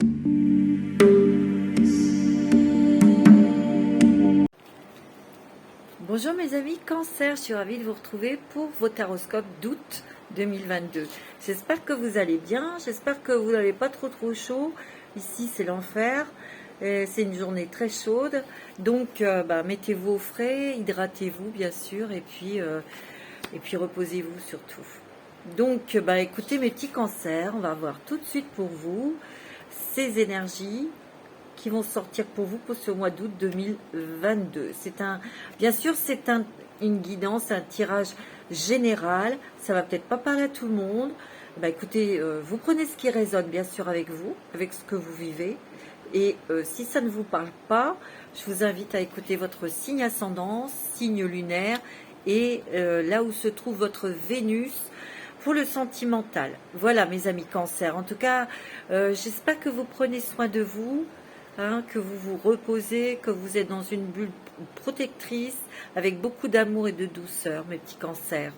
Bonjour mes amis Cancer, je suis ravie de vous retrouver pour vos taroscopes d'août 2022. J'espère que vous allez bien, j'espère que vous n'avez pas trop chaud. Ici c'est l'enfer, c'est une journée très chaude, donc mettez-vous au frais, hydratez-vous bien sûr, et puis reposez-vous surtout. Donc écoutez mes petits cancers, on va voir tout de suite pour vous ces énergies qui vont sortir pour vous pour ce mois d'août 2022. Bien sûr, c'est une guidance, un tirage général. Ça va peut-être pas parler à tout le monde. Écoutez, vous prenez ce qui résonne bien sûr avec vous, avec ce que vous vivez. Et si ça ne vous parle pas, je vous invite à écouter votre signe ascendant, signe lunaire, et là où se trouve votre Vénus, pour le sentimental. Voilà mes amis Cancer. En tout cas, j'espère que vous prenez soin de vous. Que vous vous reposez, que vous êtes dans une bulle protectrice avec beaucoup d'amour et de douceur, mes petits cancers.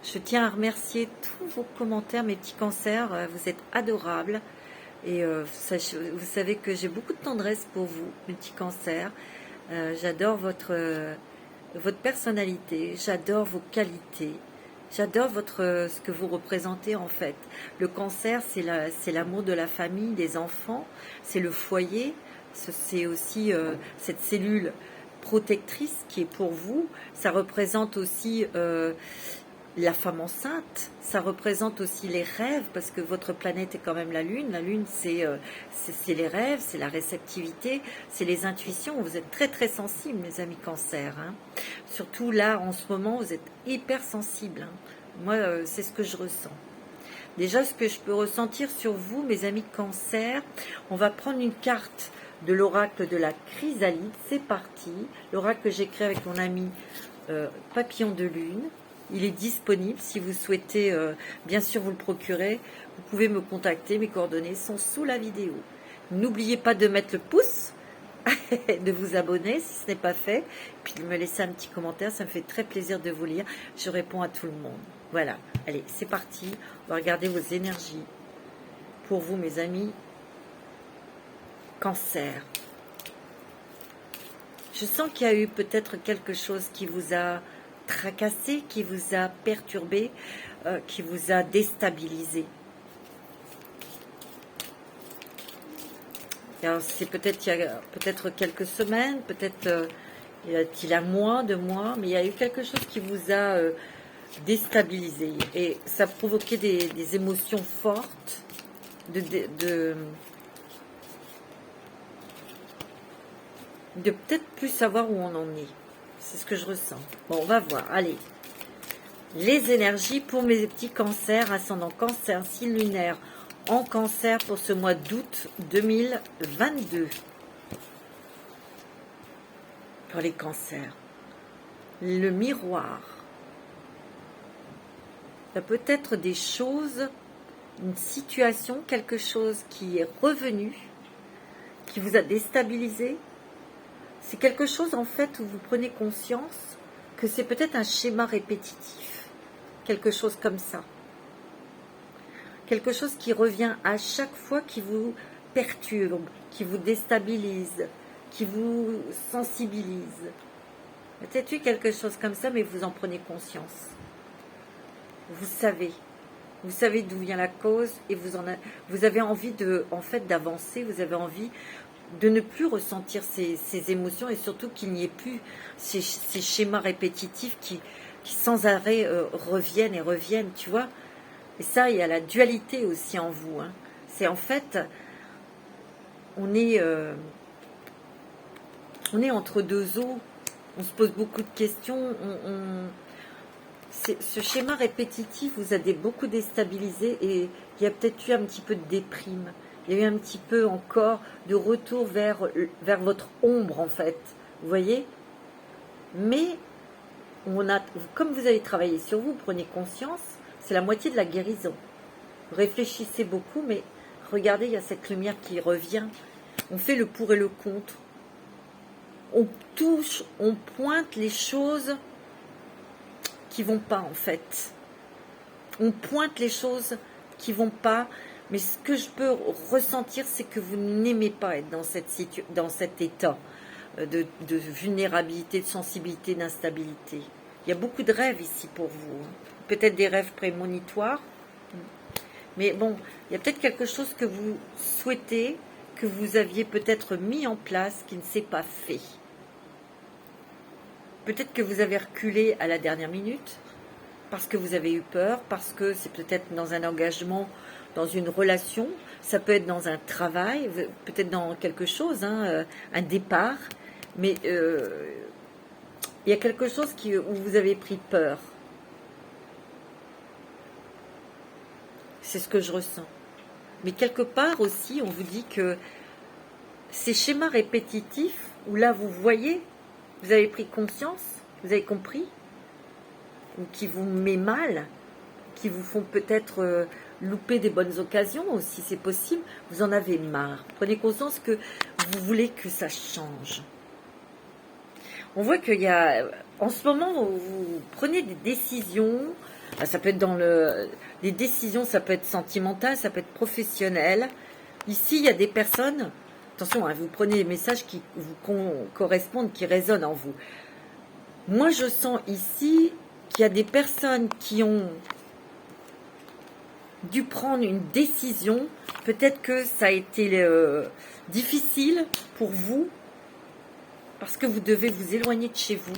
Je tiens à remercier tous vos commentaires, mes petits cancers, vous êtes adorables et vous savez que j'ai beaucoup de tendresse pour vous, mes petits cancers. J'adore votre personnalité, j'adore vos qualités. J'adore ce que vous représentez en fait. Le cancer, c'est l'amour de la famille, des enfants, c'est le foyer, c'est aussi cette cellule protectrice qui est pour vous. Ça représente aussi la femme enceinte, ça représente aussi les rêves, parce que votre planète est quand même la Lune. La Lune, c'est les rêves, c'est la réceptivité, c'est les intuitions. Vous êtes très très sensibles, mes amis Cancer. Surtout là, en ce moment, vous êtes hyper sensibles. Moi, c'est ce que je ressens. Déjà, ce que je peux ressentir sur vous, mes amis Cancer, on va prendre une carte de l'oracle de la chrysalide. C'est parti. L'oracle que j'ai créé avec mon ami Papillon de Lune. Il est disponible si vous souhaitez, bien sûr, vous le procurer. Vous pouvez me contacter, mes coordonnées sont sous la vidéo. N'oubliez pas de mettre le pouce, de vous abonner si ce n'est pas fait, puis de me laisser un petit commentaire, ça me fait très plaisir de vous lire. Je réponds à tout le monde. Voilà, allez, c'est parti. On va regarder vos énergies pour vous, mes amis Cancer. Je sens qu'il y a eu peut-être quelque chose qui vous a tracassé, qui vous a perturbé, qui vous a déstabilisé. C'est peut-être il y a peut-être quelques semaines, peut-être il y a un mois, 2 mois, mais il y a eu quelque chose qui vous a déstabilisé et ça a provoqué des émotions fortes, de peut-être plus savoir où on en est. C'est ce que je ressens. Bon, on va voir. Allez. Les énergies pour mes petits cancers, ascendant cancer, signe lunaire en cancer pour ce mois d'août 2022. Pour les cancers. Le miroir. Il y a peut-être des choses, une situation, quelque chose qui est revenu, qui vous a déstabilisé. C'est quelque chose en fait où vous prenez conscience que c'est peut-être un schéma répétitif, quelque chose comme ça. Quelque chose qui revient à chaque fois, qui vous perturbe, qui vous déstabilise, qui vous sensibilise. Peut-être eu quelque chose comme ça, mais vous en prenez conscience. Vous savez d'où vient la cause et vous avez envie d'avancer, vous avez envie de ne plus ressentir ces émotions et surtout qu'il n'y ait plus ces schémas répétitifs qui sans arrêt reviennent et reviennent, tu vois. Et ça, il y a la dualité aussi en vous. C'est en fait, on est entre deux eaux, on se pose beaucoup de questions, ce schéma répétitif vous a beaucoup déstabilisé et il y a peut-être eu un petit peu de déprime. Il y a eu un petit peu encore de retour vers votre ombre en fait. Vous voyez? Mais comme vous avez travaillé sur vous, prenez conscience, c'est la moitié de la guérison. Vous réfléchissez beaucoup, mais regardez, il y a cette lumière qui revient. On fait le pour et le contre. On touche, on pointe les choses qui vont pas en fait. On pointe les choses qui vont pas, Mais ce que je peux ressentir, c'est que vous n'aimez pas être dans cet état de vulnérabilité, de sensibilité, d'instabilité. Il y a beaucoup de rêves ici pour vous. Peut-être des rêves prémonitoires. Mais bon, il y a peut-être quelque chose que vous souhaitez, que vous aviez peut-être mis en place, qui ne s'est pas fait. Peut-être que vous avez reculé à la dernière minute, parce que vous avez eu peur, parce que c'est peut-être dans un engagement, dans une relation, ça peut être dans un travail, peut-être dans quelque chose, un départ, mais il y a quelque chose où vous avez pris peur. C'est ce que je ressens. Mais quelque part aussi, on vous dit que ces schémas répétitifs, où là vous voyez, vous avez pris conscience, vous avez compris, ou qui vous met mal, qui vous font peut-être louper des bonnes occasions aussi, c'est possible, vous en avez marre. Prenez conscience que vous voulez que ça change. On voit qu'il y a, en ce moment, vous prenez des décisions, ça peut être des décisions, ça peut être sentimental, ça peut être professionnel. Ici, il y a des personnes, attention, vous prenez des messages qui vous correspondent, qui résonnent en vous. Moi, je sens ici qu'il y a des personnes qui ont dû prendre une décision. Peut-être que ça a été difficile pour vous, parce que vous devez vous éloigner de chez vous.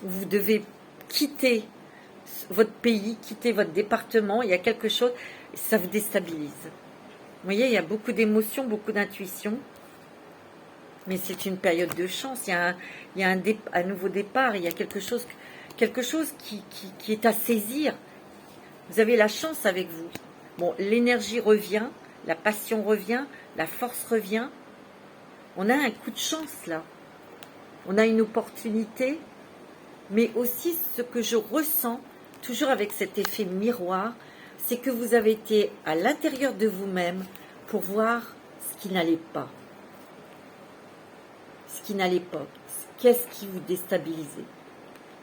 Vous devez quitter votre pays, quitter votre département. Il y a quelque chose, ça vous déstabilise. Vous voyez, il y a beaucoup d'émotions, beaucoup d'intuition. Mais c'est une période de chance. Il y a un nouveau départ. Il y a quelque chose qui est à saisir. Vous avez la chance avec vous. Bon, l'énergie revient, la passion revient, la force revient. On a un coup de chance là. On a une opportunité. Mais aussi, ce que je ressens, toujours avec cet effet miroir, c'est que vous avez été à l'intérieur de vous-même pour voir ce qui n'allait pas. Ce qui n'allait pas. Qu'est-ce qui vous déstabilisait?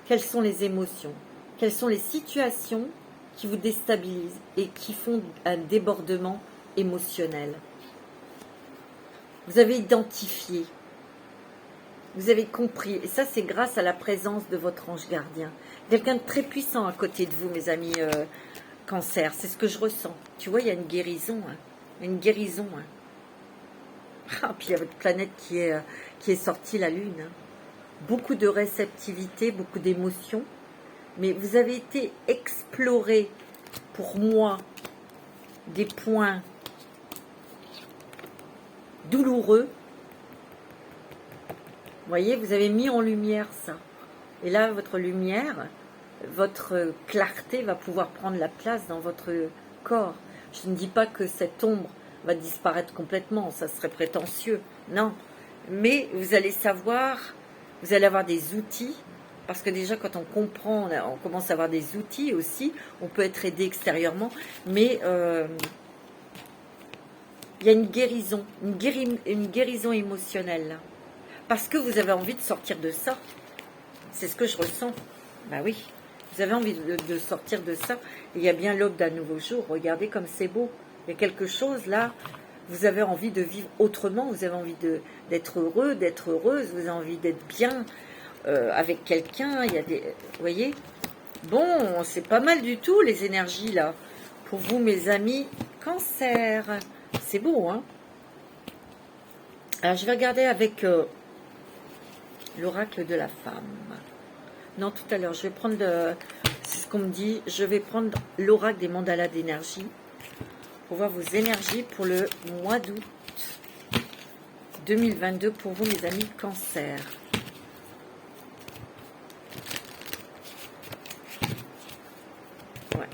Quelles sont les émotions? Quelles sont les situations qui vous déstabilisent et qui font un débordement émotionnel? Vous avez identifié. Vous avez compris. Et ça, c'est grâce à la présence de votre ange gardien. Quelqu'un de très puissant à côté de vous, mes amis Cancer. C'est ce que je ressens. Tu vois, il y a une guérison. Une guérison. Ah, puis il y a votre planète qui est sortie, la Lune. Beaucoup de réceptivité, beaucoup d'émotions. Mais vous avez été explorer, pour moi, des points douloureux. Vous voyez, vous avez mis en lumière ça. Et là, votre lumière, votre clarté va pouvoir prendre la place dans votre corps. Je ne dis pas que cette ombre va disparaître complètement, ça serait prétentieux. Non. Mais vous allez savoir, vous allez avoir des outils, parce que déjà quand on comprend, on commence à avoir des outils aussi, on peut être aidé extérieurement, mais il y a une guérison, une guérison émotionnelle là. Parce que vous avez envie de sortir de ça. C'est ce que je ressens. Ben oui, vous avez envie de sortir de ça. Et il y a bien l'aube d'un nouveau jour. Regardez comme c'est beau. Il y a quelque chose là. Vous avez envie de vivre autrement. Vous avez envie d'être heureux, d'être heureuse. Vous avez envie d'être bien avec quelqu'un. Il y a des... Vous voyez? Bon, c'est pas mal du tout les énergies là. Pour vous, mes amis Cancer. C'est beau, hein? Alors, je vais regarder avec... l'oracle de la femme. Non, tout à l'heure, je vais prendre, c'est ce qu'on me dit, je vais prendre l'oracle des mandalas d'énergie pour voir vos énergies pour le mois d'août 2022 pour vous, mes amis Cancer. Ouais.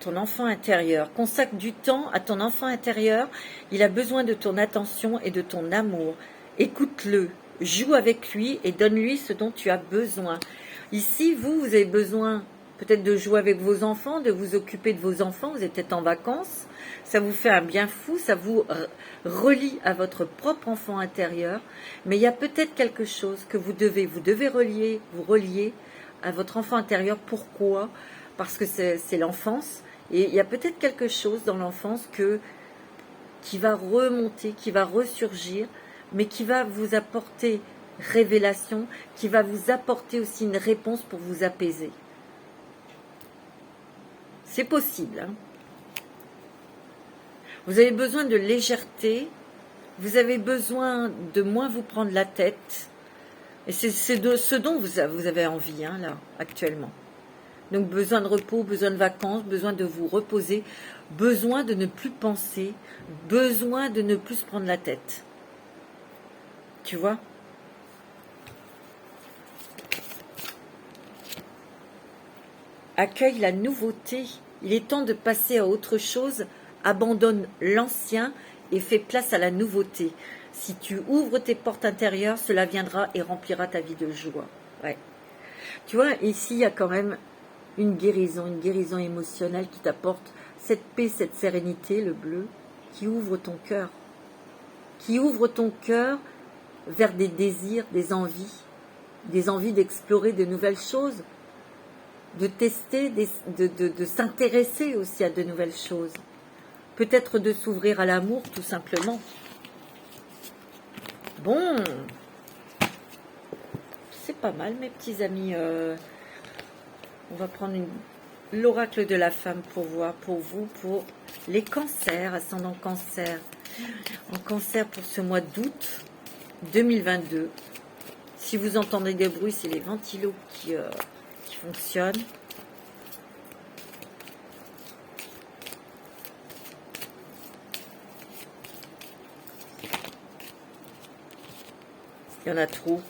Ton enfant intérieur. Consacre du temps à ton enfant intérieur. Il a besoin de ton attention et de ton amour. Écoute-le, joue avec lui et donne-lui ce dont tu as besoin. Ici, vous avez besoin peut-être de jouer avec vos enfants, de vous occuper de vos enfants, vous êtes peut-être en vacances, ça vous fait un bien fou, ça vous relie à votre propre enfant intérieur, mais il y a peut-être quelque chose que vous devez vous relier à votre enfant intérieur. Pourquoi? Parce que c'est l'enfance, et il y a peut-être quelque chose dans l'enfance qui va remonter, qui va ressurgir, mais qui va vous apporter révélation, qui va vous apporter aussi une réponse pour vous apaiser. C'est possible. Hein. Vous avez besoin de légèreté, vous avez besoin de moins vous prendre la tête, et c'est de ce dont vous avez envie, hein, là, actuellement. Donc besoin de repos, besoin de vacances, besoin de vous reposer, besoin de ne plus penser, besoin de ne plus se prendre la tête. Tu vois ? Accueille la nouveauté. Il est temps de passer à autre chose. Abandonne l'ancien et fais place à la nouveauté. Si tu ouvres tes portes intérieures, cela viendra et remplira ta vie de joie. Ouais. Tu vois, ici, il y a quand même une guérison émotionnelle qui t'apporte cette paix, cette sérénité, le bleu, qui ouvre ton cœur. Qui ouvre ton cœur vers des désirs, des envies d'explorer de nouvelles choses, de tester, de s'intéresser aussi à de nouvelles choses. Peut-être de s'ouvrir à l'amour, tout simplement. Bon, c'est pas mal, mes petits amis. On va prendre l'oracle de la femme pour voir, pour vous, pour les cancers, ascendant cancer. En cancer pour ce mois d'août 2022. Si vous entendez des bruits, c'est les ventilos qui fonctionnent. Il y en a trop.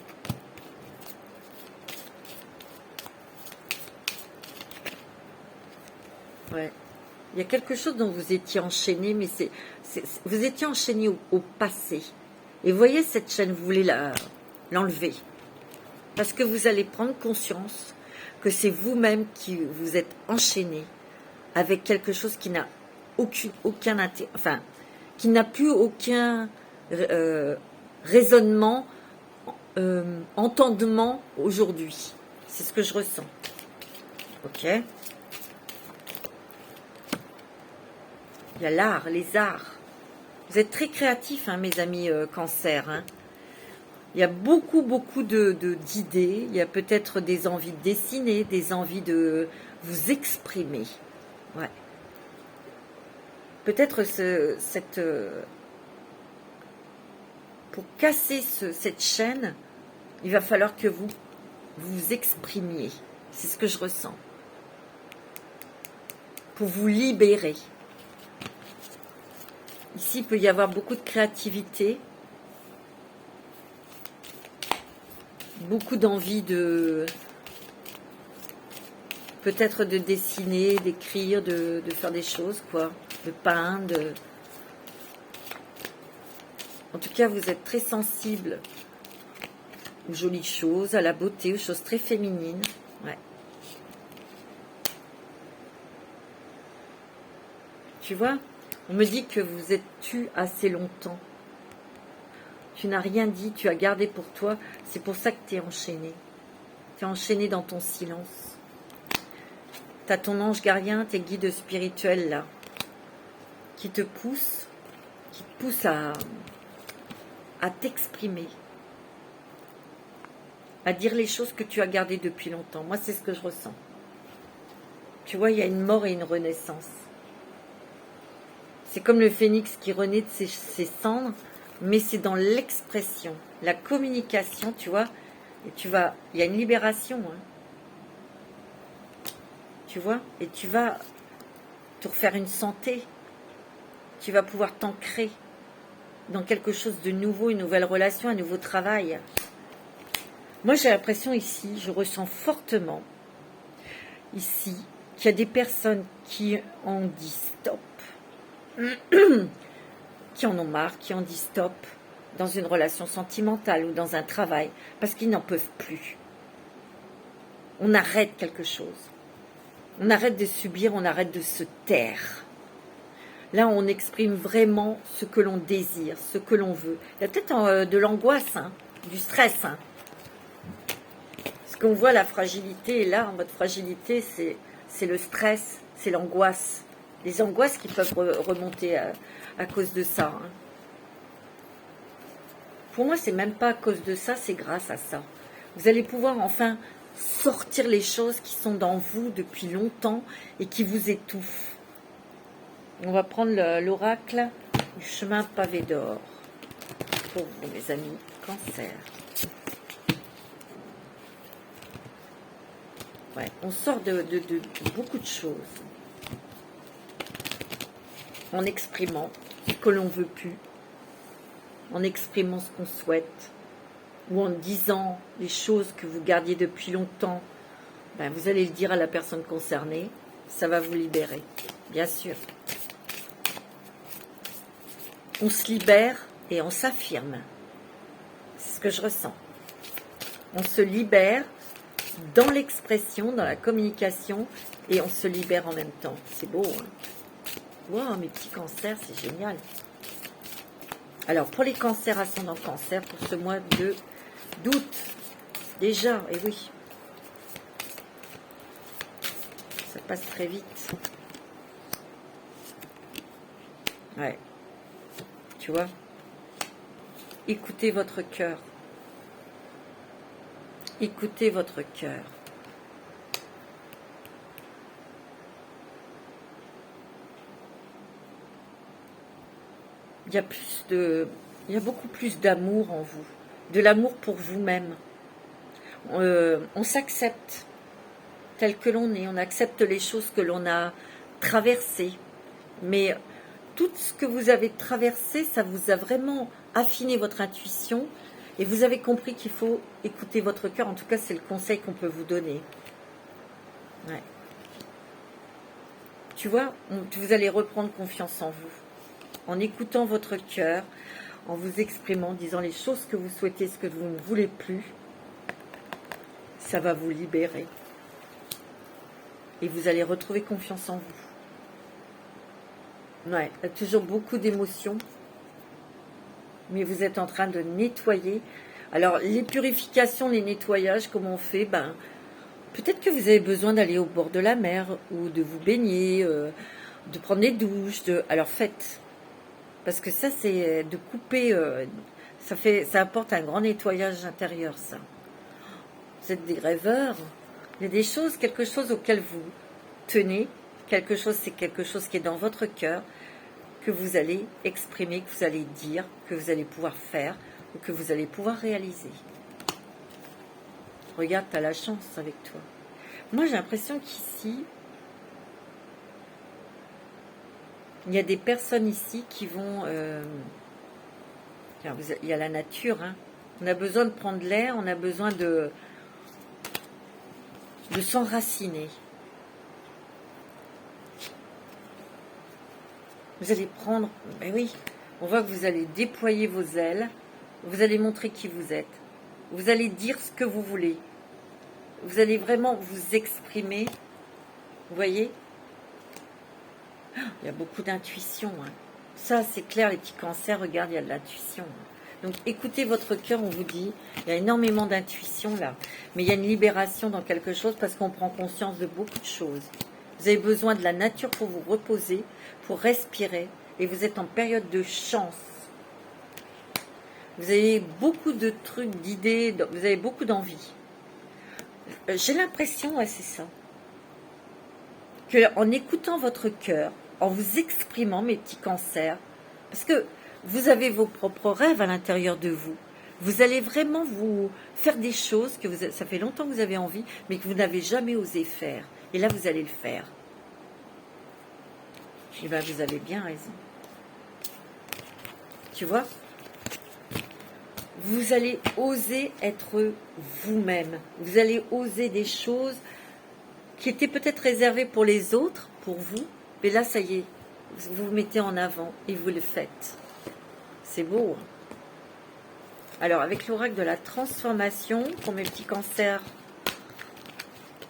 Ouais. Il y a quelque chose dont vous étiez enchaîné, mais vous étiez enchaîné au passé. Et voyez cette chaîne, vous voulez l'enlever. Parce que vous allez prendre conscience que c'est vous-même qui vous êtes enchaîné avec quelque chose qui n'a aucun intérêt, enfin, qui n'a plus aucun raisonnement, entendement aujourd'hui. C'est ce que je ressens. Ok ? Il y a l'art, les arts. Vous êtes très créatifs, hein, mes amis cancer. Hein. Il y a beaucoup d'idées. Il y a peut-être des envies de dessiner, des envies de vous exprimer. Ouais. Peut-être pour casser cette chaîne, il va falloir que vous vous exprimiez. C'est ce que je ressens. Pour vous libérer. Ici, il peut y avoir beaucoup de créativité, beaucoup d'envie peut-être de dessiner, d'écrire, de faire des choses, quoi, de peindre. En tout cas, vous êtes très sensible aux jolies choses, à la beauté, aux choses très féminines. Ouais. Tu vois ? On me dit que vous êtes tu assez longtemps. Tu n'as rien dit, tu as gardé pour toi. C'est pour ça que tu es enchaîné. Tu es enchaîné dans ton silence. Tu as ton ange gardien, tes guides spirituels là, qui te poussent à t'exprimer, à dire les choses que tu as gardées depuis longtemps. Moi, c'est ce que je ressens. Tu vois, il y a une mort et une renaissance. C'est comme le phénix qui renaît de ses cendres, mais c'est dans l'expression, la communication, tu vois. Et il y a une libération, hein. Tu vois, et tu vas te refaire une santé. Tu vas pouvoir t'ancrer dans quelque chose de nouveau, une nouvelle relation, un nouveau travail. Moi, j'ai l'impression ici, je ressens fortement ici qu'il y a des personnes qui ont dit stop. Qui en ont marre, qui ont dit stop dans une relation sentimentale ou dans un travail, parce qu'ils n'en peuvent plus. On arrête quelque chose. On arrête de subir, on arrête de se taire. Là, on exprime vraiment ce que l'on désire, ce que l'on veut. Il y a peut-être de l'angoisse, hein, du stress. Hein. Parce qu'on voit la fragilité, là, en votre fragilité, c'est le stress, c'est l'angoisse. Les angoisses qui peuvent remonter à cause de ça. Hein. Pour moi, c'est même pas à cause de ça, c'est grâce à ça. Vous allez pouvoir enfin sortir les choses qui sont dans vous depuis longtemps et qui vous étouffent. On va prendre l'oracle du chemin pavé d'or pour vous, mes amis, Cancer. Ouais, on sort de beaucoup de choses en exprimant ce que l'on veut plus, en exprimant ce qu'on souhaite, ou en disant les choses que vous gardiez depuis longtemps. Ben, vous allez le dire à la personne concernée, ça va vous libérer, bien sûr. On se libère et on s'affirme. C'est ce que je ressens. On se libère dans l'expression, dans la communication, et on se libère en même temps. C'est beau, hein? Wow, mes petits cancers, c'est génial. Alors, pour les cancers ascendant cancer, pour ce mois d'août, déjà, et oui, ça passe très vite. Ouais, tu vois, écoutez votre cœur. Écoutez votre cœur. Il y a beaucoup plus d'amour en vous, de l'amour pour vous-même. On s'accepte tel que l'on est, on accepte les choses que l'on a traversées. Mais tout ce que vous avez traversé, ça vous a vraiment affiné votre intuition et vous avez compris qu'il faut écouter votre cœur. En tout cas, c'est le conseil qu'on peut vous donner. Ouais. Tu vois, vous allez reprendre confiance en vous. En écoutant votre cœur, en vous exprimant, en disant les choses que vous souhaitez, ce que vous ne voulez plus, ça va vous libérer. Et vous allez retrouver confiance en vous. Ouais, il y a toujours beaucoup d'émotions, mais vous êtes en train de nettoyer. Alors, les purifications, les nettoyages, comment on fait? Ben, peut-être que vous avez besoin d'aller au bord de la mer, ou de vous baigner, de prendre des douches. Alors, faites. Parce que ça, c'est de couper, ça apporte un grand nettoyage intérieur, ça. Vous êtes des rêveurs. Il y a des choses, quelque chose auquel vous tenez, quelque chose, c'est quelque chose qui est dans votre cœur, que vous allez exprimer, que vous allez dire, que vous allez pouvoir faire, ou que vous allez pouvoir réaliser. Regarde, tu as la chance avec toi. Moi, j'ai l'impression qu'ici, il y a des personnes ici qui vont... il y a la nature, hein. On a besoin de prendre l'air, on a besoin de s'enraciner. Vous allez prendre... Ben oui, on voit que vous allez déployer vos ailes, vous allez montrer qui vous êtes, vous allez dire ce que vous voulez, vous allez vraiment vous exprimer, vous voyez ? Il y a beaucoup d'intuition. Hein. Ça, c'est clair, les petits cancers, regarde, il y a de l'intuition. Donc, écoutez votre cœur, on vous dit, il y a énormément d'intuition là. Mais il y a une libération dans quelque chose parce qu'on prend conscience de beaucoup de choses. Vous avez besoin de la nature pour vous reposer, pour respirer. Et vous êtes en période de chance. Vous avez beaucoup de trucs, d'idées, vous avez beaucoup d'envie. J'ai l'impression, ouais, c'est ça. En écoutant votre cœur, en vous exprimant, mes petits cancers, parce que vous avez vos propres rêves à l'intérieur de vous. Vous allez vraiment vous faire des choses que ça fait longtemps que vous avez envie, mais que vous n'avez jamais osé faire. Et là, vous allez le faire. Et bien, vous avez bien raison. Tu vois ? Vous allez oser être vous-même. Vous allez oser des choses qui étaient peut-être réservées pour les autres, pour vous, mais là, ça y est, vous vous mettez en avant et vous le faites. C'est beau. Hein. Alors, avec l'oracle de la transformation, pour mes petits cancers,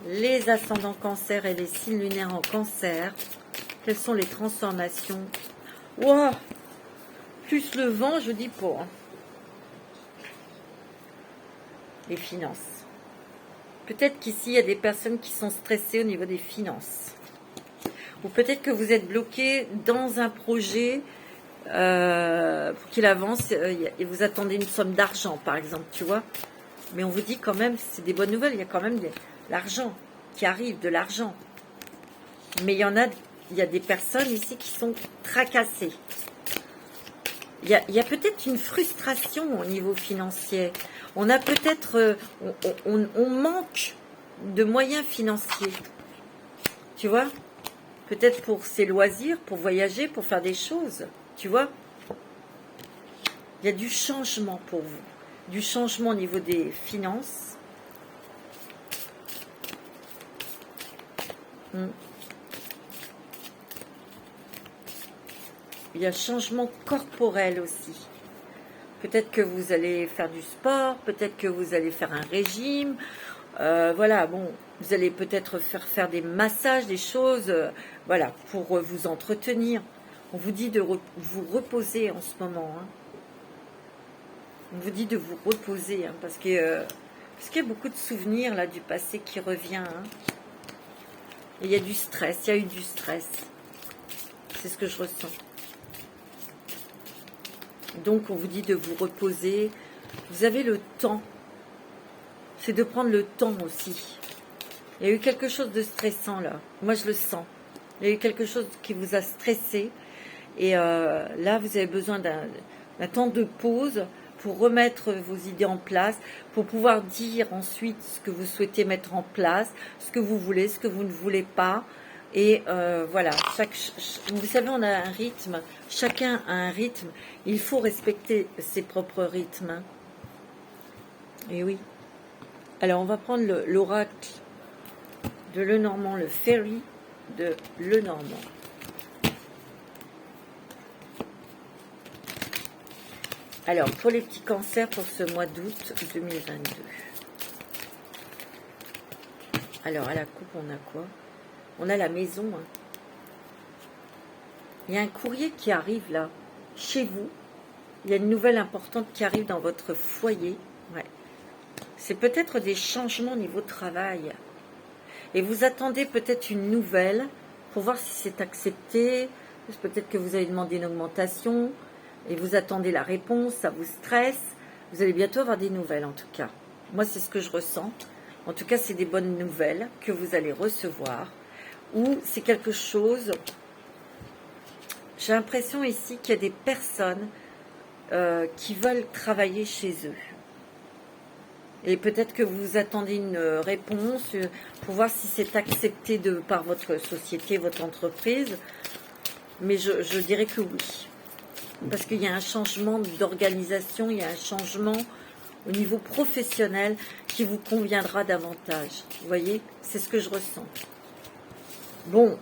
Les ascendants cancer et les signes lunaires en cancer. Quelles sont les transformations? Ouah, plus le vent, je dis pas. Hein. Les finances. Peut-être qu'ici, il y a des personnes qui sont stressées au niveau des finances. Ou peut-être que vous êtes bloqué dans un projet pour qu'il avance et vous attendez une somme d'argent, par exemple, tu vois. Mais on vous dit quand même, c'est des bonnes nouvelles, il y a quand même de l'argent qui arrive, de l'argent. Mais il y a des personnes ici qui sont tracassées. Il y a peut-être une frustration au niveau financier. On a peut-être, on manque de moyens financiers. Tu vois? Peut-être pour ses loisirs, pour voyager, pour faire des choses. Tu vois? Il y a du changement pour vous. Du changement au niveau des finances. Il y a changement corporel aussi. Peut-être que vous allez faire du sport, peut-être que vous allez faire un régime. Voilà, bon, vous allez peut-être faire des massages, des choses, voilà, pour vous entretenir. On vous dit de vous reposer en ce moment. Hein. On vous dit de vous reposer, hein, parce qu'il y a beaucoup de souvenirs là du passé qui revient. Hein. Et il y a du stress, il y a eu du stress. C'est ce que je ressens. Donc on vous dit de vous reposer. Vous avez le temps. C'est de prendre le temps aussi. Il y a eu quelque chose de stressant là. Moi je le sens. Il y a eu quelque chose qui vous a stressé. Et là vous avez besoin d'un temps de pause pour remettre vos idées en place, pour pouvoir dire ensuite ce que vous souhaitez mettre en place, ce que vous voulez, ce que vous ne voulez pas. Et voilà, vous savez, on a un rythme, chacun a un rythme, il faut respecter ses propres rythmes. Hein. Et oui. Alors, on va prendre l'oracle de Lenormand, le Fairy de Lenormand. Alors, pour les petits cancers pour ce mois d'août 2022. Alors, à la coupe, on a quoi? On a la maison. Hein. Il y a un courrier qui arrive là, chez vous. Il y a une nouvelle importante qui arrive dans votre foyer. Ouais. C'est peut-être des changements au niveau travail. Et vous attendez peut-être une nouvelle pour voir si c'est accepté. Peut-être que vous avez demandé une augmentation et vous attendez la réponse, ça vous stresse. Vous allez bientôt avoir des nouvelles en tout cas. Moi, c'est ce que je ressens. En tout cas, c'est des bonnes nouvelles que vous allez recevoir. Ou c'est quelque chose... J'ai l'impression ici qu'il y a des personnes qui veulent travailler chez eux. Et peut-être que vous attendez une réponse pour voir si c'est accepté par votre société, votre entreprise. Mais je dirais que oui. Parce qu'il y a un changement d'organisation, il y a un changement au niveau professionnel qui vous conviendra davantage. Vous voyez, c'est ce que je ressens. Bon.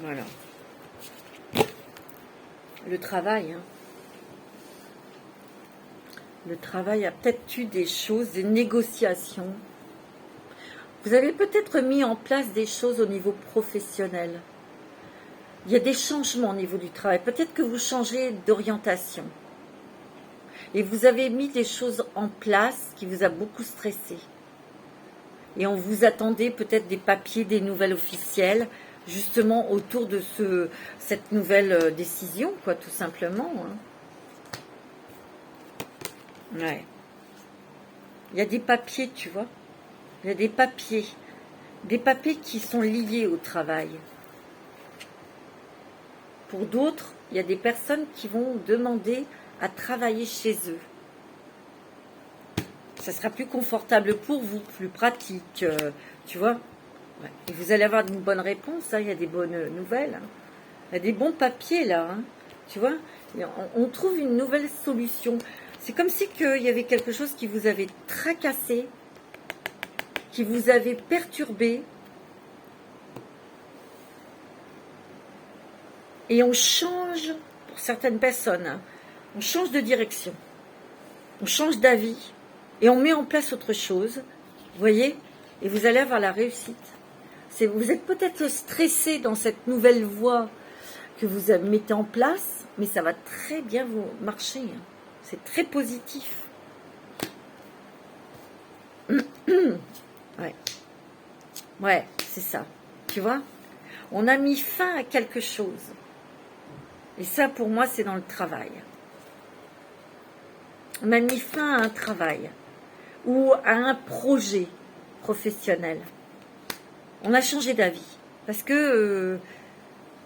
Voilà. Le travail, hein. Le travail a peut-être eu des choses, des négociations. Vous avez peut-être mis en place des choses au niveau professionnel. Il y a des changements au niveau du travail. Peut-être que vous changez d'orientation. Et vous avez mis des choses en place qui vous a beaucoup stressé. Et on vous attendait peut-être des papiers, des nouvelles officielles, justement autour de cette nouvelle décision, quoi, tout simplement. Hein. Ouais. Il y a des papiers, tu vois. Il y a des papiers qui sont liés au travail. Pour d'autres, il y a des personnes qui vont demander à travailler chez eux. Ça sera plus confortable pour vous, plus pratique, tu vois. Ouais. Et vous allez avoir une bonne réponse, hein, il y a des bonnes nouvelles. Hein. Il y a des bons papiers là, hein, tu vois. On trouve une nouvelle solution. C'est comme si il y avait quelque chose qui vous avait tracassé, qui vous avait perturbé. Et on change, pour certaines personnes, hein, on change de direction. On change d'avis. Et on met en place autre chose. Vous voyez? Et vous allez avoir la réussite. Vous êtes peut-être stressé dans cette nouvelle voie que vous mettez en place, mais ça va très bien vous marcher. Hein. C'est très positif. Ouais. Ouais, c'est ça. Tu vois? On a mis fin à quelque chose. Et ça, pour moi, c'est dans le travail. On a mis fin à un travail ou à un projet professionnel. On a changé d'avis. Parce que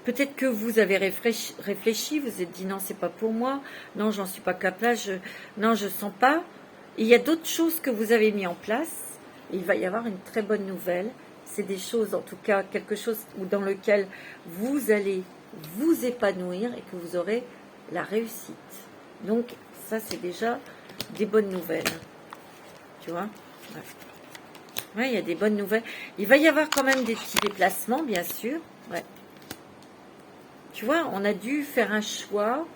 peut-être que vous avez réfléchi, vous vous êtes dit non, c'est pas pour moi, non, j'en suis pas capable, non, je sens pas. Et il y a d'autres choses que vous avez mis en place. Et il va y avoir une très bonne nouvelle. C'est des choses, en tout cas, quelque chose dans lequel vous allez vous épanouir et que vous aurez la réussite. Donc, ça, c'est déjà des bonnes nouvelles. Tu vois? Ouais. Ouais, il y a des bonnes nouvelles. Il va y avoir quand même des petits déplacements, bien sûr. Ouais. Tu vois, on a dû faire un choix.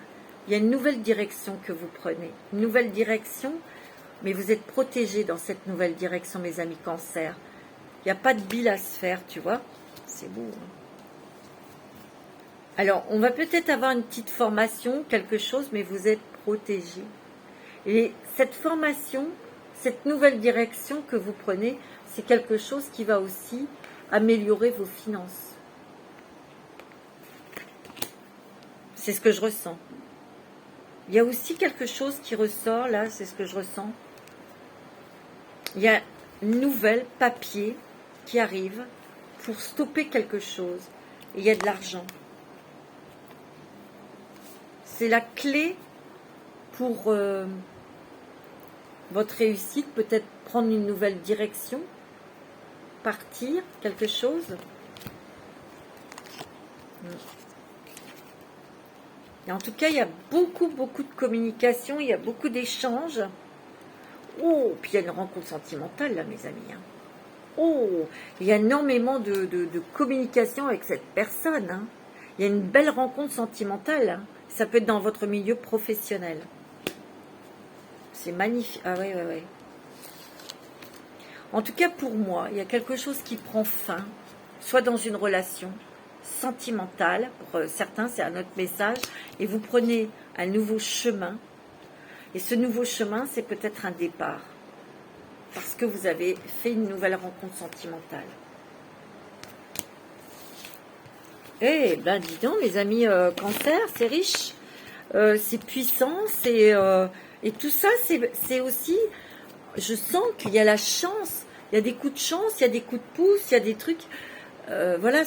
Il y a une nouvelle direction que vous prenez. Une nouvelle direction, mais vous êtes protégés dans cette nouvelle direction, mes amis Cancer. Il n'y a pas de bile à se faire, tu vois. C'est beau. Hein. Alors, on va peut-être avoir une petite formation, quelque chose, mais vous êtes protégés. Et cette formation, cette nouvelle direction que vous prenez, c'est quelque chose qui va aussi améliorer vos finances. C'est ce que je ressens. Il y a aussi quelque chose qui ressort, là, c'est ce que je ressens. Il y a une nouvelle papier qui arrive pour stopper quelque chose. Et il y a de l'argent. C'est la clé pour votre réussite, peut-être prendre une nouvelle direction, partir, quelque chose. Et en tout cas, il y a beaucoup de communication, il y a beaucoup d'échanges. Oh, puis il y a une rencontre sentimentale, là, mes amis. Hein. Oh, il y a énormément de communication avec cette personne. Hein. Il y a une belle rencontre sentimentale. Hein. Ça peut être dans votre milieu professionnel. C'est magnifique. Ah ouais, ouais, ouais. En tout cas, pour moi, il y a quelque chose qui prend fin, soit dans une relation sentimentale, pour certains, c'est un autre message, et vous prenez un nouveau chemin. Et ce nouveau chemin, c'est peut-être un départ. Parce que vous avez fait une nouvelle rencontre sentimentale. Eh ben, dis donc, les amis Cancer, c'est riche, c'est puissant, et tout ça, c'est aussi, je sens qu'il y a la chance, il y a des coups de chance, il y a des coups de pouce, il y a des trucs, voilà,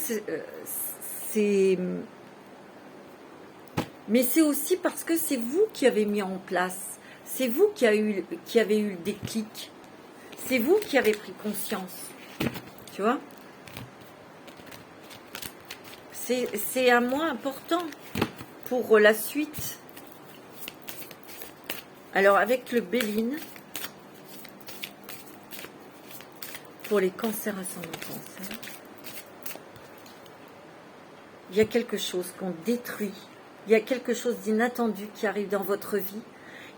mais c'est aussi parce que c'est vous qui avez mis en place, c'est vous qui avez eu le déclic, c'est vous qui avez pris conscience, tu vois. C'est un mois important pour la suite. Alors avec le Béline, pour les cancers ascendant cancer, il y a quelque chose qu'on détruit, il y a quelque chose d'inattendu qui arrive dans votre vie,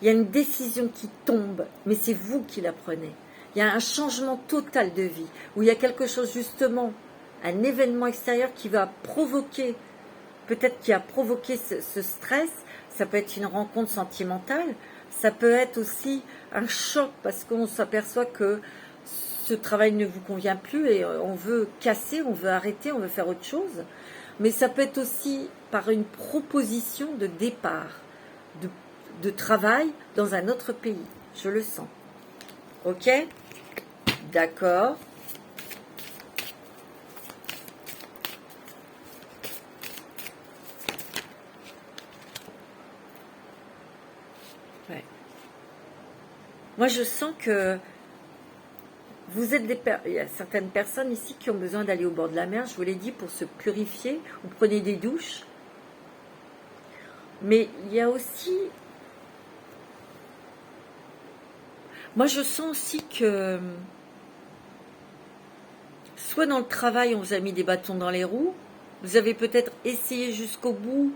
il y a une décision qui tombe, mais c'est vous qui la prenez. Il y a un changement total de vie, où il y a quelque chose justement, un événement extérieur qui va provoquer, peut-être qui a provoqué ce stress, ça peut être une rencontre sentimentale, ça peut être aussi un choc parce qu'on s'aperçoit que ce travail ne vous convient plus et on veut casser, on veut arrêter, on veut faire autre chose. Mais ça peut être aussi par une proposition de départ, de travail dans un autre pays. Je le sens. Ok ? D'accord. Ouais. Moi, je sens que vous êtes il y a certaines personnes ici qui ont besoin d'aller au bord de la mer, je vous l'ai dit, pour se purifier. Vous prenez des douches. Mais il y a aussi... Moi, je sens aussi que... Soit dans le travail, on vous a mis des bâtons dans les roues. Vous avez peut-être essayé jusqu'au bout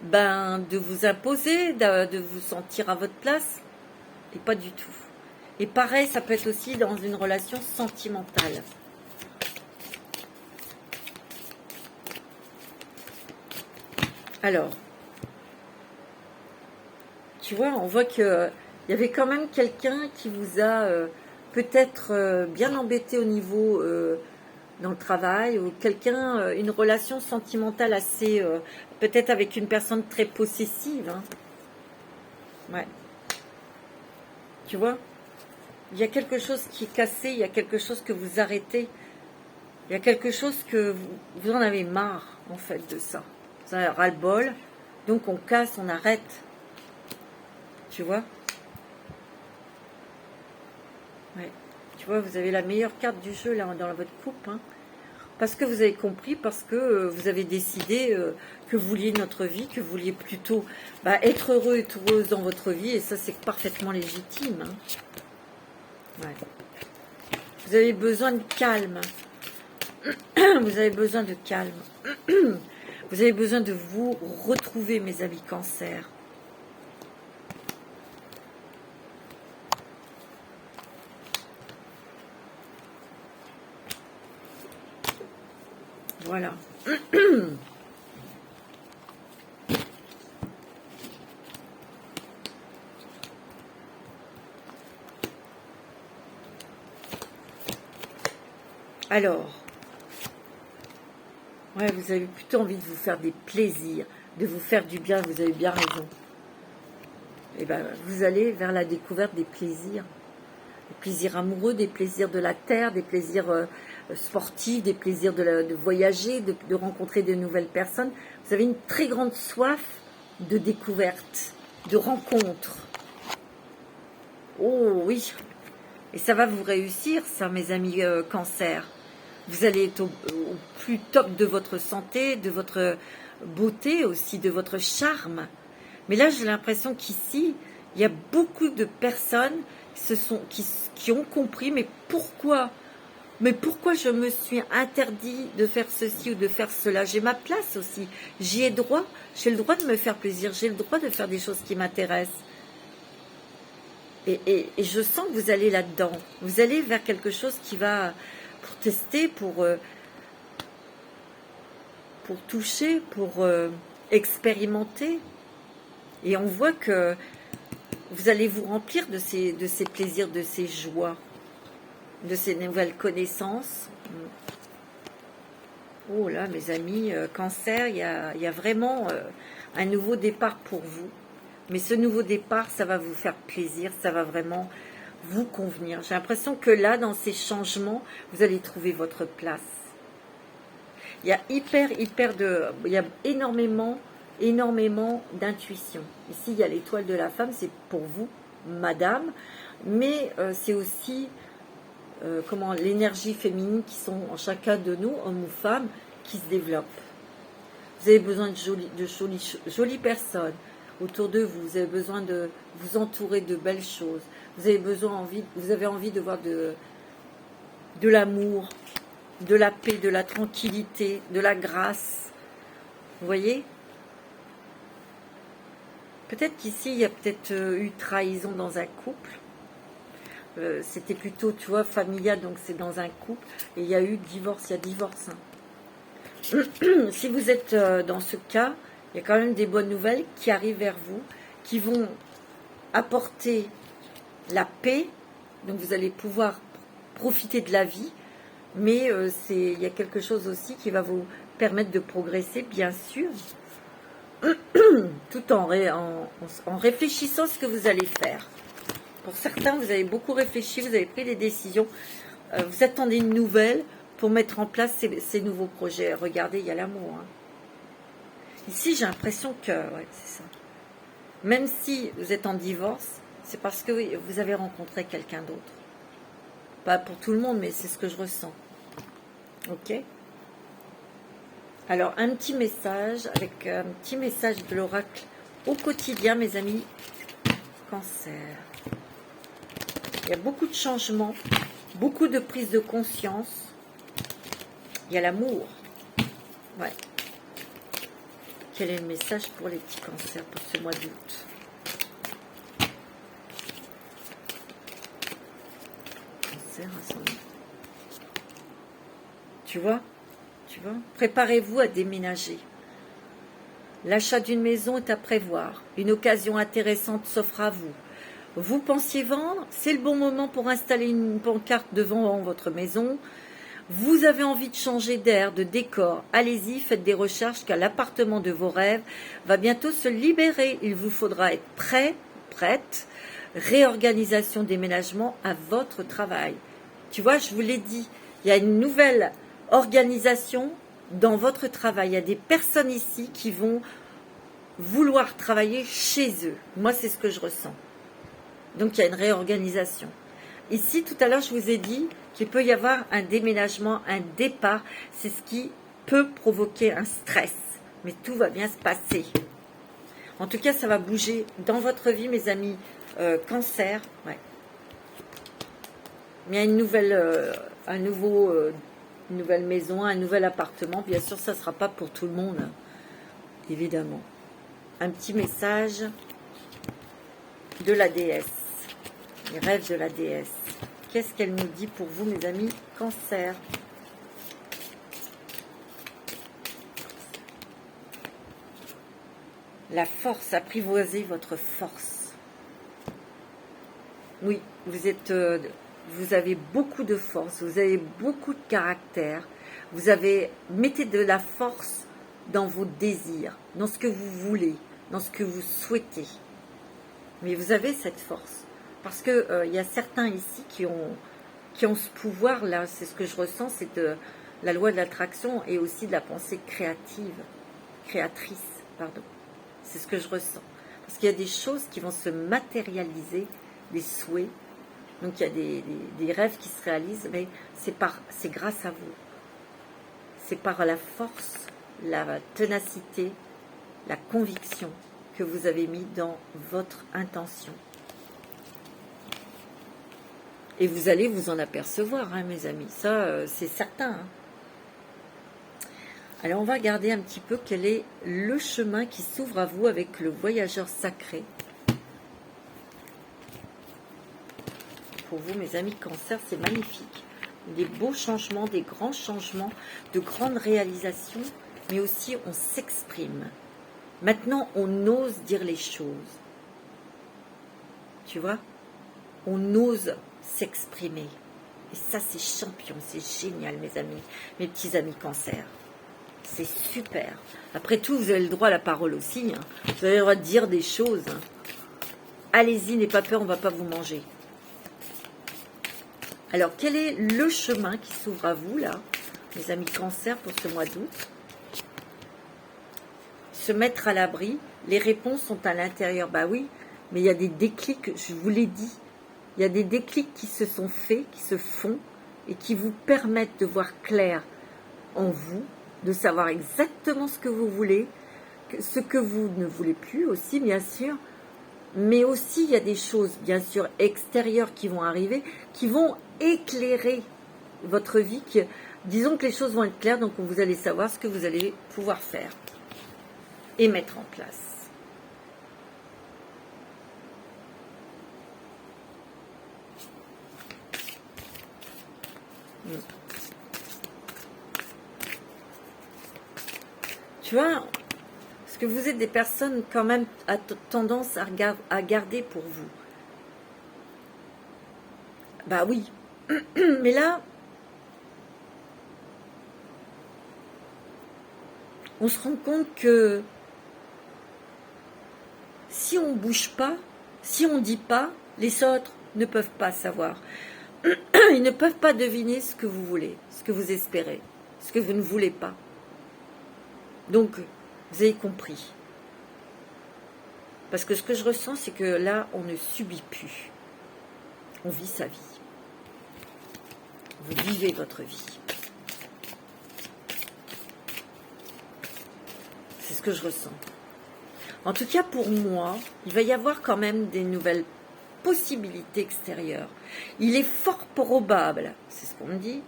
de vous imposer, de vous sentir à votre place. Et pas du tout. Et pareil, ça peut être aussi dans une relation sentimentale. Alors, tu vois, on voit qu'il y avait quand même quelqu'un qui vous a peut-être bien embêté au niveau dans le travail, ou quelqu'un, une relation sentimentale assez, peut-être avec une personne très possessive. Hein. Ouais. Tu vois, il y a quelque chose qui est cassé, il y a quelque chose que vous arrêtez, il y a quelque chose que vous en avez marre, en fait, de ça. Vous en avez ras-le-bol, donc on casse, on arrête. Tu vois? Ouais. Tu vois, vous avez la meilleure carte du jeu, là, dans votre coupe, hein. Parce que vous avez compris, parce que vous avez décidé que vous vouliez notre vie, que vous vouliez plutôt être heureux et heureuse dans votre vie, et ça, c'est parfaitement légitime, hein. Ouais. Vous avez besoin de calme. Vous avez besoin de calme. Vous avez besoin de vous retrouver, mes amis Cancer. Voilà. Alors, ouais, vous avez plutôt envie de vous faire des plaisirs, de vous faire du bien, vous avez bien raison. Et bien, vous allez vers la découverte des plaisirs amoureux, des plaisirs de la terre, des plaisirs sportifs, des plaisirs de voyager, de rencontrer de nouvelles personnes. Vous avez une très grande soif de découverte, de rencontre. Oh oui, et ça va vous réussir, ça, mes amis Cancer. Vous allez être au plus top de votre santé, de votre beauté aussi, de votre charme. Mais là, j'ai l'impression qu'ici, il y a beaucoup de personnes qui ont compris, mais pourquoi je me suis interdit de faire ceci ou de faire cela? J'ai ma place aussi, j'y ai droit, j'ai le droit de me faire plaisir, j'ai le droit de faire des choses qui m'intéressent. Et je sens que vous allez là-dedans, vous allez vers quelque chose qui va, pour tester, pour toucher, pour expérimenter. Et on voit que vous allez vous remplir de ces plaisirs, de ces joies, de ces nouvelles connaissances. Oh là, mes amis, Cancer, il y a vraiment un nouveau départ pour vous. Mais ce nouveau départ, ça va vous faire plaisir, ça va vraiment vous convenir. J'ai l'impression que là, dans ces changements, vous allez trouver votre place. Il y a il y a énormément d'intuition. Ici, il y a l'étoile de la femme, c'est pour vous, madame, mais c'est aussi l'énergie féminine qui sont en chacun de nous, hommes ou femmes, qui se développe. Vous avez besoin de jolies personnes autour de vous. Vous avez besoin de vous entourer de belles choses. Vous avez envie de voir de l'amour, de la paix, de la tranquillité, de la grâce. Vous voyez? Peut-être qu'ici, il y a peut-être eu trahison dans un couple. C'était plutôt, tu vois, familial, donc c'est dans un couple. Et il y a eu divorce, il y a divorce. Hein. Si vous êtes dans ce cas, il y a quand même des bonnes nouvelles qui arrivent vers vous, qui vont apporter la paix. Donc vous allez pouvoir profiter de la vie. Mais il y a quelque chose aussi qui va vous permettre de progresser, bien sûr. Tout en réfléchissant à ce que vous allez faire. Pour certains, vous avez beaucoup réfléchi, vous avez pris des décisions, vous attendez une nouvelle pour mettre en place ces nouveaux projets. Regardez, il y a l'amour. Hein. Ici, j'ai l'impression que, ouais, c'est ça. Même si vous êtes en divorce, c'est parce que vous avez rencontré quelqu'un d'autre. Pas pour tout le monde, mais c'est ce que je ressens. Ok? Alors, un petit message, avec un petit message de l'oracle au quotidien, mes amis. Cancer. Il y a beaucoup de changements, beaucoup de prise de conscience. Il y a l'amour. Ouais. Quel est le message pour les petits cancers pour ce mois d'août? Cancer, ascendant. Tu vois? Préparez-vous à déménager. L'achat d'une maison est à prévoir. Une occasion intéressante s'offre à vous. Vous pensiez vendre? C'est le bon moment pour installer une pancarte devant votre maison. Vous avez envie de changer d'air, de décor. Allez-y, faites des recherches car l'appartement de vos rêves va bientôt se libérer. Il vous faudra être prête. Réorganisation, déménagement à votre travail. Tu vois, je vous l'ai dit, il y a une nouvelle organisation dans votre travail. Il y a des personnes ici qui vont vouloir travailler chez eux. Moi, c'est ce que je ressens. Donc, il y a une réorganisation. Ici, tout à l'heure, je vous ai dit qu'il peut y avoir un déménagement, un départ. C'est ce qui peut provoquer un stress. Mais tout va bien se passer. En tout cas, ça va bouger dans votre vie, mes amis. Cancer, ouais. Il y a une nouvelle, une nouvelle maison, un nouvel appartement. Bien sûr, ça ne sera pas pour tout le monde, évidemment. Un petit message de la déesse. Les rêves de la déesse. Qu'est-ce qu'elle nous dit pour vous, mes amis? Cancer. La force, apprivoisez votre force. Oui, vous avez beaucoup de force, vous avez beaucoup de caractère, mettez de la force dans vos désirs, dans ce que vous voulez, dans ce que vous souhaitez. Mais vous avez cette force, parce que y a certains ici qui ont ce pouvoir-là, c'est ce que je ressens, c'est de la loi de l'attraction et aussi de la pensée créatrice, pardon. C'est ce que je ressens. Parce qu'il y a des choses qui vont se matérialiser, des souhaits. Donc il y a des rêves qui se réalisent, mais c'est grâce à vous. C'est par la force, la ténacité, la conviction que vous avez mis dans votre intention. Et vous allez vous en apercevoir, hein, mes amis. Ça, c'est certain. Hein. Alors, on va regarder un petit peu quel est le chemin qui s'ouvre à vous avec le voyageur sacré. Pour vous, mes amis Cancer, c'est magnifique. Des beaux changements, des grands changements, de grandes réalisations, mais aussi on s'exprime. Maintenant, on ose dire les choses. Tu vois? On ose s'exprimer. Et ça, c'est champion, c'est génial, mes amis, mes petits amis Cancer. C'est super. Après tout, vous avez le droit à la parole aussi. Hein. Vous avez le droit de dire des choses. Hein. Allez-y, n'ayez pas peur, on ne va pas vous manger. Alors, quel est le chemin qui s'ouvre à vous, là, mes amis Cancer, pour ce mois d'août? Se mettre à l'abri. Les réponses sont à l'intérieur. Bah oui, mais il y a des déclics, je vous l'ai dit. Il y a des déclics qui se sont faits, qui se font, et qui vous permettent de voir clair en vous, de savoir exactement ce que vous voulez, ce que vous ne voulez plus aussi, bien sûr. Mais aussi, il y a des choses, bien sûr, extérieures qui vont arriver, qui vont éclairer votre vie. Disons que les choses vont être claires, donc vous allez savoir ce que vous allez pouvoir faire et mettre en place. Tu vois, parce que vous êtes des personnes quand même à tendance à garder pour vous. Bah oui. Mais là, on se rend compte que si on ne bouge pas, si on ne dit pas, les autres ne peuvent pas savoir. Ils ne peuvent pas deviner ce que vous voulez, ce que vous espérez, ce que vous ne voulez pas. Donc, vous avez compris. Parce que ce que je ressens, c'est que là, on ne subit plus. On vit sa vie. Vous vivez votre vie. C'est ce que je ressens. En tout cas, pour moi, il va y avoir quand même des nouvelles possibilités extérieures. Il est fort probable, c'est ce qu'on me dit,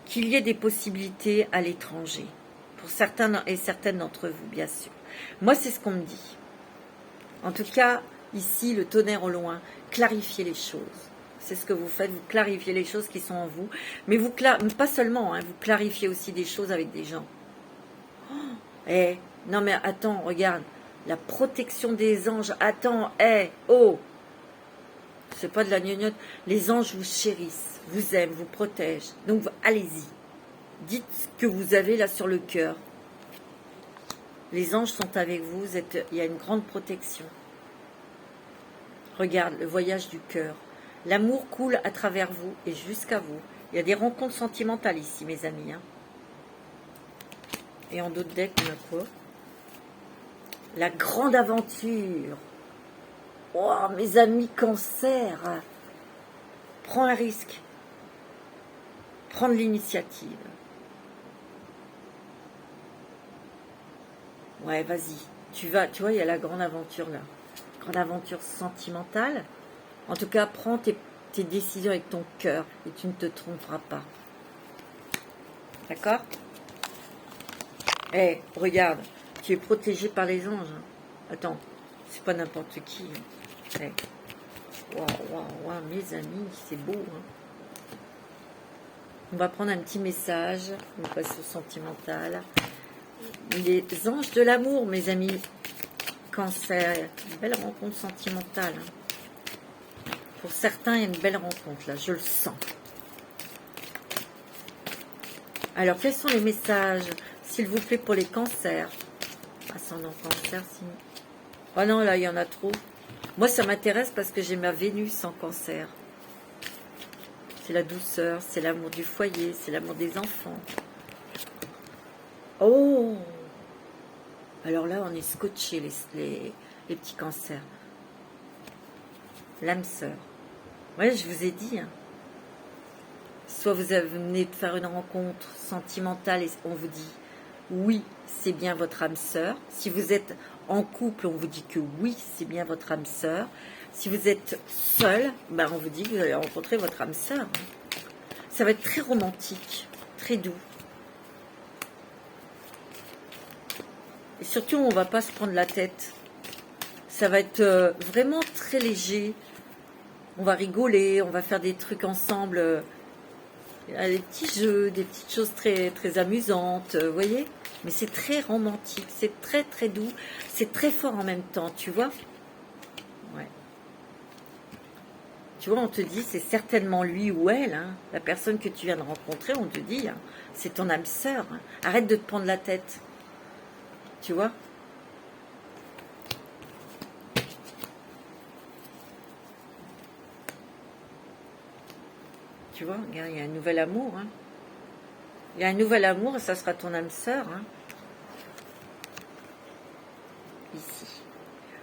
qu'il y ait des possibilités à l'étranger. Pour certains et certaines d'entre vous, bien sûr. Moi, c'est ce qu'on me dit. En tout cas, ici, le tonnerre au loin, clarifiez les choses. C'est ce que vous faites, vous clarifiez les choses qui sont en vous. Mais vous pas seulement, hein, vous clarifiez aussi des choses avec des gens. Non mais attends, regarde, la protection des anges, attends, oh, c'est pas de la gnognotte, les anges vous chérissent, vous aiment, vous protègent, donc allez-y, dites ce que vous avez là sur le cœur, les anges sont avec vous, il y a une grande protection, regarde, le voyage du cœur, l'amour coule à travers vous et jusqu'à vous, il y a des rencontres sentimentales ici mes amis, hein. Et en d'autres decks, on a quoi? La grande aventure. Oh, mes amis cancer. Prends un risque. Prendre l'initiative. Ouais, vas-y. Tu vois, il y a la grande aventure là. Grande aventure sentimentale. En tout cas, prends tes décisions avec ton cœur et tu ne te tromperas pas. D'accord ? Regarde, tu es protégé par les anges. Attends, c'est pas n'importe qui. Waouh, mes amis, c'est beau. Hein. On va prendre un petit message. On passe au sentimental. Les anges de l'amour, mes amis. Cancer, une belle rencontre sentimentale. Hein. Pour certains, il y a une belle rencontre, là, je le sens. Alors, quels sont les messages, s'il vous plaît, pour les cancers? Ascendant cancer, sinon. Oh non, là, il y en a trop. Moi, ça m'intéresse parce que j'ai ma Vénus en cancer. C'est la douceur, c'est l'amour du foyer, c'est l'amour des enfants. Oh! Alors là, on est scotché, les petits cancers. L'âme sœur. Ouais, je vous ai dit. Hein. Soit vous venez de faire une rencontre sentimentale et on vous dit oui, c'est bien votre âme sœur. Si vous êtes en couple, on vous dit que oui, c'est bien votre âme sœur. Si vous êtes seul, ben on vous dit que vous allez rencontrer votre âme sœur. Ça va être très romantique, très doux. Et surtout, on ne va pas se prendre la tête. Ça va être vraiment très léger. On va rigoler, on va faire des trucs ensemble. Des petits jeux, des petites choses très, très amusantes, vous voyez. Mais c'est très romantique, c'est très très doux, c'est très fort en même temps, tu vois. Ouais. Tu vois, on te dit, c'est certainement lui ou elle, hein, la personne que tu viens de rencontrer, on te dit, hein, c'est ton âme sœur. Hein. Arrête de te prendre la tête. Tu vois. Tu vois, regarde, il y a un nouvel amour. Hein. Il y a un nouvel amour et ça sera ton âme sœur. Hein. Ici.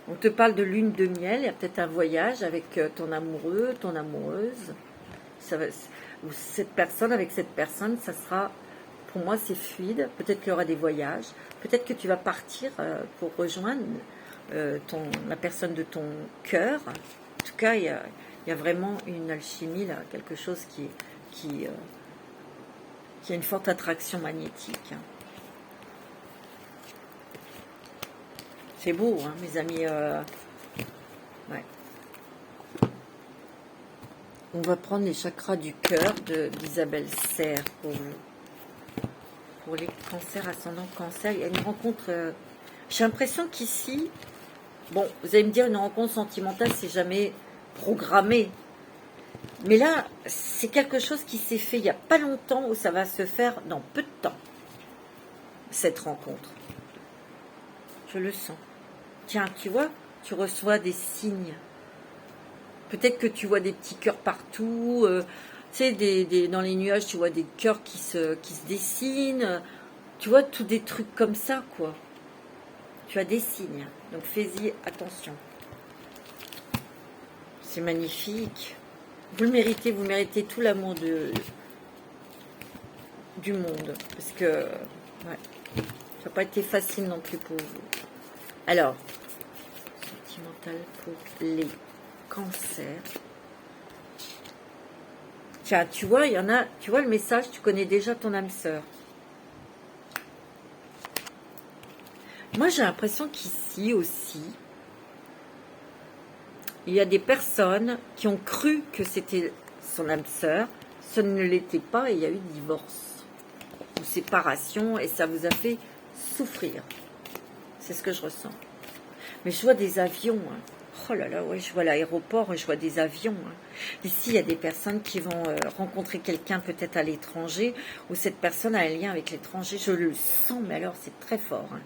On te parle de lune de miel, il y a peut-être un voyage avec ton amoureux, ton amoureuse. Ça va, ou cette personne, avec cette personne, ça sera, pour moi, c'est fluide. Peut-être qu'il y aura des voyages. Peut-être que tu vas partir pour rejoindre la personne de ton cœur. En tout cas, il y a vraiment une alchimie, là, quelque chose qui a une forte attraction magnétique. Hein. C'est beau, hein, mes amis. Ouais. On va prendre les chakras du cœur d'Isabelle Serre pour vous. Pour les cancers, ascendant cancer, il y a une rencontre. J'ai l'impression qu'ici, bon, vous allez me dire, une rencontre sentimentale, c'est jamais programmé. Mais là, c'est quelque chose qui s'est fait il n'y a pas longtemps ou ça va se faire dans peu de temps, cette rencontre. Je le sens. Tiens, tu vois, tu reçois des signes. Peut-être que tu vois des petits cœurs partout. Tu sais, dans les nuages, tu vois des cœurs qui se dessinent. Tu vois, tous des trucs comme ça, quoi. tu as des signes. Donc fais-y attention. C'est magnifique. Vous le méritez, vous méritez tout l'amour du monde. Parce que ouais, ça n'a pas été facile non plus pour vous. Alors, sentimental pour les cancers. Tiens, tu vois, il y en a, tu vois le message, tu connais déjà ton âme sœur. Moi, j'ai l'impression qu'ici aussi, il y a des personnes qui ont cru que c'était son âme sœur, ce ne l'était pas et il y a eu divorce ou séparation et ça vous a fait souffrir. C'est ce que je ressens. Mais je vois des avions. Hein. Oh là là, ouais, je vois l'aéroport, je vois des avions. Hein. Ici, il y a des personnes qui vont rencontrer quelqu'un peut-être à l'étranger ou cette personne a un lien avec l'étranger. Je le sens, mais alors c'est très fort. Hein.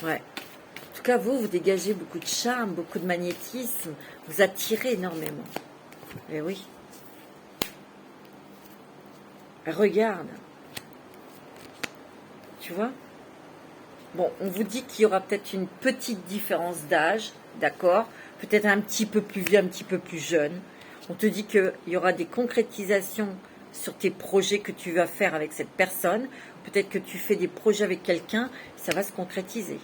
Ouais. En tout cas, vous dégagez beaucoup de charme, beaucoup de magnétisme. Vous attirez énormément. Eh oui. Regarde. Tu vois? Bon, on vous dit qu'il y aura peut-être une petite différence d'âge, d'accord? Peut-être un petit peu plus vieux, un petit peu plus jeune. On te dit qu'il y aura des concrétisations sur tes projets que tu vas faire avec cette personne. Peut-être que tu fais des projets avec quelqu'un, ça va se concrétiser.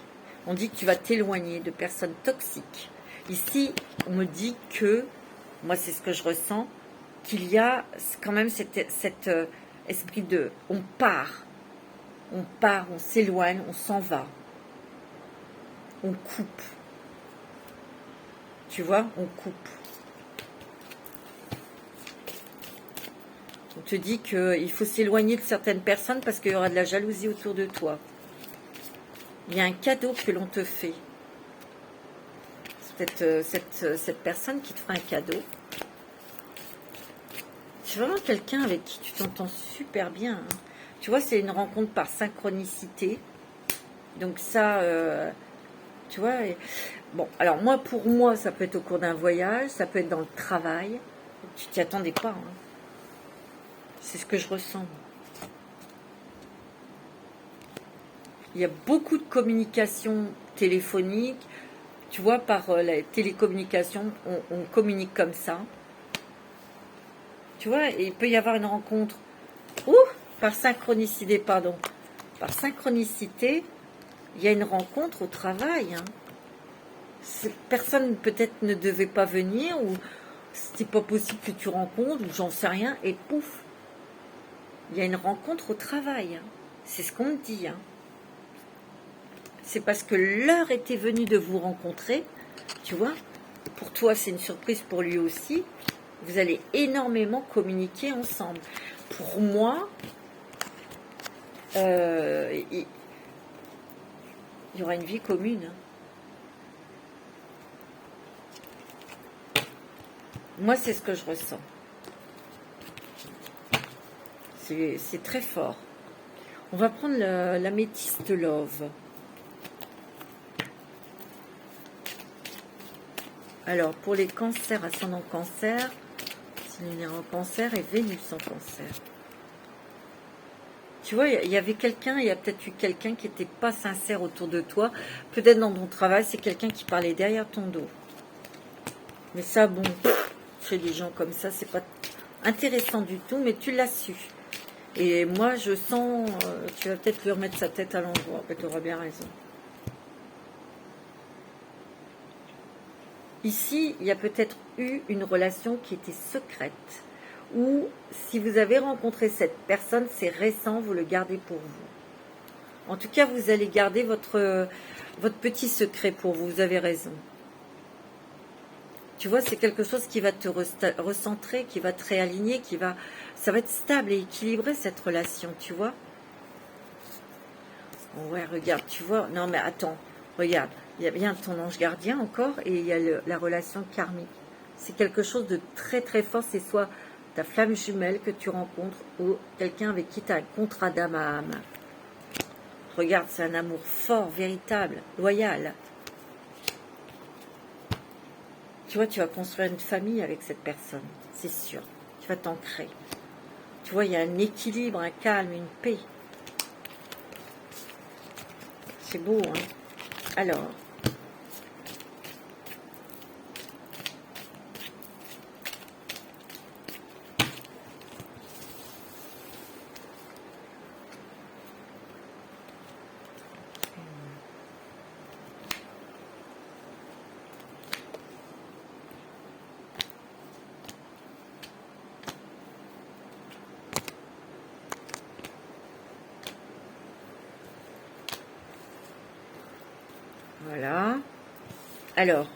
On dit que tu vas t'éloigner de personnes toxiques. Ici, on me dit que, moi c'est ce que je ressens, qu'il y a quand même cet esprit de on part, on s'éloigne, on s'en va, on coupe. Tu vois, on coupe. On te dit qu'il faut s'éloigner de certaines personnes parce qu'il y aura de la jalousie autour de toi. Il y a un cadeau que l'on te fait. C'est peut-être cette personne qui te fera un cadeau. C'est vraiment quelqu'un avec qui tu t'entends super bien. Hein. Tu vois, c'est une rencontre par synchronicité. Donc ça, tu vois... Bon, alors moi, pour moi, ça peut être au cours d'un voyage, ça peut être dans le travail. Tu t'y attendais pas. Hein. C'est ce que je ressens. Il y a beaucoup de communication téléphonique. Tu vois, par la télécommunication, on communique comme ça. Tu vois, et il peut y avoir une rencontre. Par synchronicité, pardon. Par synchronicité, il y a une rencontre au travail. Hein. Personne peut-être ne devait pas venir, ou c'était pas possible que tu rencontres, ou j'en sais rien, et pouf, il y a une rencontre au travail. Hein. C'est ce qu'on me dit. Hein. C'est parce que l'heure était venue de vous rencontrer, tu vois. Pour toi, c'est une surprise, pour lui aussi. Vous allez énormément communiquer ensemble. Pour moi, il y aura une vie commune. Hein. Moi, c'est ce que je ressens. C'est très fort. On va prendre l'améthyste love. Alors, pour les cancers, ascendant cancer, c'est lunaire en cancer et Vénus en cancer. Tu vois, il y avait quelqu'un, il y a peut-être eu quelqu'un qui n'était pas sincère autour de toi. Peut-être dans ton travail, c'est quelqu'un qui parlait derrière ton dos. Mais ça, bon, chez des gens comme ça, c'est pas intéressant du tout, mais tu l'as su. Et moi, je sens, tu vas peut-être lui remettre sa tête à l'endroit. Tu auras bien raison. Ici, il y a peut-être eu une relation qui était secrète. Ou si vous avez rencontré cette personne, c'est récent, vous le gardez pour vous. En tout cas, vous allez garder votre petit secret pour vous. Vous avez raison. Tu vois, c'est quelque chose qui va te recentrer, qui va te réaligner, ça va être stable et équilibré, cette relation, tu vois. Ouais, regarde, tu vois. Non, mais attends, regarde. Il y a bien ton ange gardien encore et il y a la relation karmique. C'est quelque chose de très très fort. C'est soit ta flamme jumelle que tu rencontres ou quelqu'un avec qui tu as un contrat d'âme à âme. Regarde, c'est un amour fort, véritable, loyal. Tu vois, tu vas construire une famille avec cette personne, c'est sûr. Tu vas t'ancrer. Tu vois, il y a un équilibre, un calme, une paix. C'est beau, hein. Alors, voilà. Alors,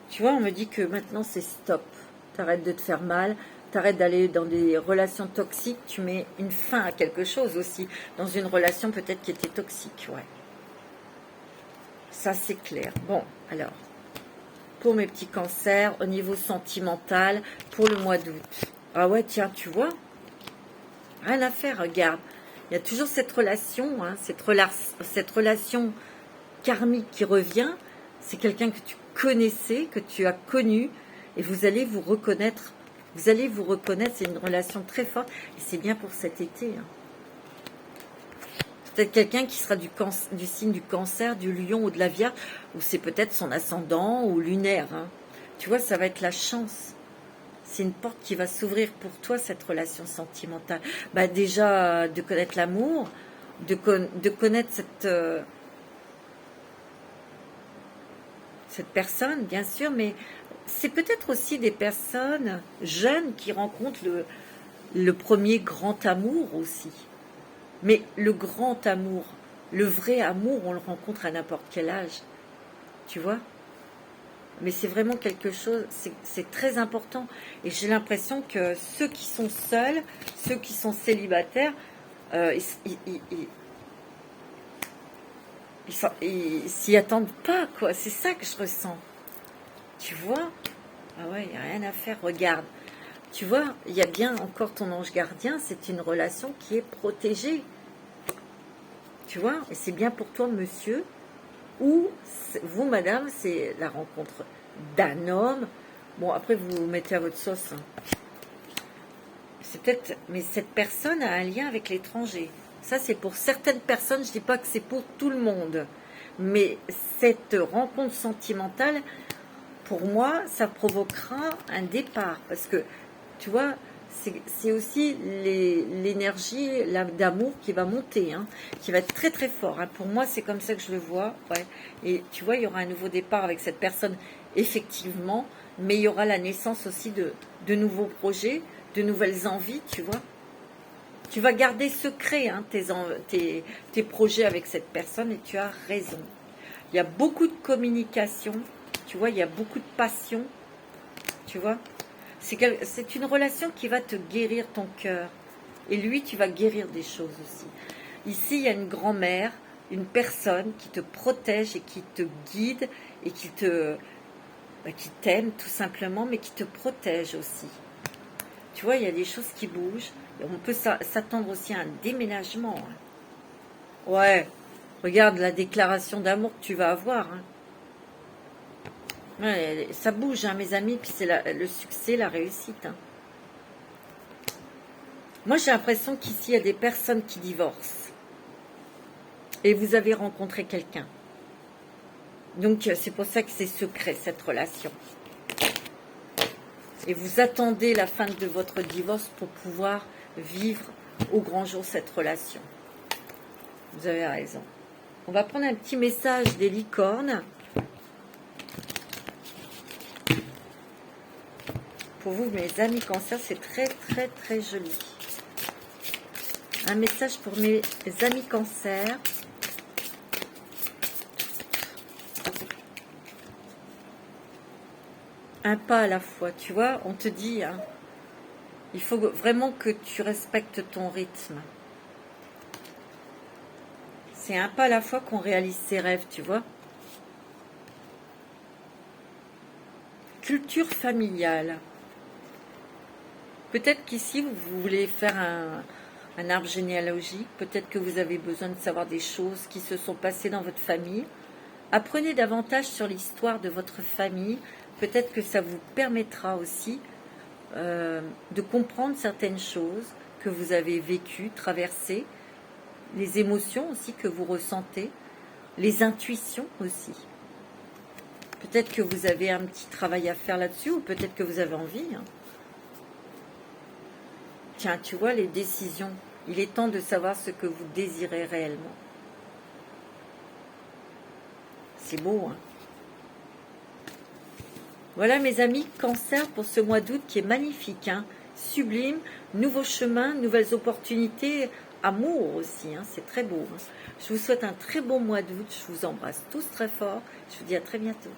tu vois, on me dit que maintenant c'est stop. T'arrêtes de te faire mal, t'arrêtes d'aller dans des relations toxiques, tu mets une fin à quelque chose aussi. Dans une relation peut-être qui était toxique, ouais. Ça c'est clair. Bon, alors, pour mes petits cancers, au niveau sentimental, pour le mois d'août. Ah ouais, tiens, tu vois, rien à faire, regarde. Il y a toujours cette relation, hein, cette relation karmique qui revient. C'est quelqu'un que tu connaissais, que tu as connu, et vous allez vous reconnaître. Vous allez vous reconnaître, c'est une relation très forte, et c'est bien pour cet été. Hein. Peut-être quelqu'un qui sera du signe du cancer, du lion ou de la vierge, ou c'est peut-être son ascendant ou lunaire. Hein. Tu vois, ça va être la chance. C'est une porte qui va s'ouvrir pour toi, cette relation sentimentale. Bah déjà, de connaître l'amour, de connaître cette personne, bien sûr, mais c'est peut-être aussi des personnes jeunes qui rencontrent le premier grand amour aussi. Mais le grand amour, le vrai amour, on le rencontre à n'importe quel âge. Tu vois ? Mais c'est vraiment quelque chose, c'est très important. Et j'ai l'impression que ceux qui sont seuls, ceux qui sont célibataires, ils s'y attendent pas, quoi. C'est ça que je ressens. Tu vois? Ah ouais, il n'y a rien à faire. Regarde. Tu vois, il y a bien encore ton ange gardien. C'est une relation qui est protégée. Tu vois? Et c'est bien pour toi, monsieur. Ou vous, madame, c'est la rencontre d'un homme. Bon, après, vous vous mettez à votre sauce. Hein. C'est peut-être... Mais cette personne a un lien avec l'étranger. Ça, c'est pour certaines personnes. Je ne dis pas que c'est pour tout le monde. Mais cette rencontre sentimentale, pour moi, ça provoquera un départ. Parce que, tu vois, c'est aussi l'énergie d'amour qui va monter, hein, qui va être très très fort. Hein. Pour moi, c'est comme ça que je le vois. Ouais. Et tu vois, il y aura un nouveau départ avec cette personne, effectivement, mais il y aura la naissance aussi de nouveaux projets, de nouvelles envies, tu vois. Tu vas garder secret hein, tes projets avec cette personne et tu as raison. Il y a beaucoup de communication, tu vois, il y a beaucoup de passion, tu vois. C'est une relation qui va te guérir ton cœur. Et lui, tu vas guérir des choses aussi. Ici, il y a une grand-mère, une personne qui te protège et qui te guide et qui t'aime tout simplement, mais qui te protège aussi. Tu vois, il y a des choses qui bougent. Et on peut s'attendre aussi à un déménagement. Hein. Ouais, regarde la déclaration d'amour que tu vas avoir. Hein. Ouais, ça bouge, hein, mes amis, puis c'est le succès, la réussite. Hein. Moi, j'ai l'impression qu'ici, il y a des personnes qui divorcent. Et vous avez rencontré quelqu'un. Donc, c'est pour ça que c'est secret, cette relation. Et vous attendez la fin de votre divorce pour pouvoir vivre au grand jour cette relation. Vous avez raison. On va prendre un petit message des licornes. Pour vous, mes amis cancer, c'est très, très, très joli. Un message pour mes amis cancer. Un pas à la fois, tu vois, on te dit, hein, il faut vraiment que tu respectes ton rythme. C'est un pas à la fois qu'on réalise ses rêves, tu vois. Culture familiale. Peut-être qu'ici, vous voulez faire un arbre généalogique. Peut-être que vous avez besoin de savoir des choses qui se sont passées dans votre famille. Apprenez davantage sur l'histoire de votre famille. Peut-être que ça vous permettra aussi de comprendre certaines choses que vous avez vécues, traversées, les émotions aussi que vous ressentez, les intuitions aussi. Peut-être que vous avez un petit travail à faire là-dessus, ou peut-être que vous avez envie. Hein. Tiens, tu vois, les décisions. Il est temps de savoir ce que vous désirez réellement. C'est beau, hein. Voilà mes amis, Cancer pour ce mois d'août qui est magnifique, hein, sublime, nouveaux chemins, nouvelles opportunités, amour aussi, hein, c'est très beau. Hein. Je vous souhaite un très bon mois d'août, je vous embrasse tous très fort, je vous dis à très bientôt.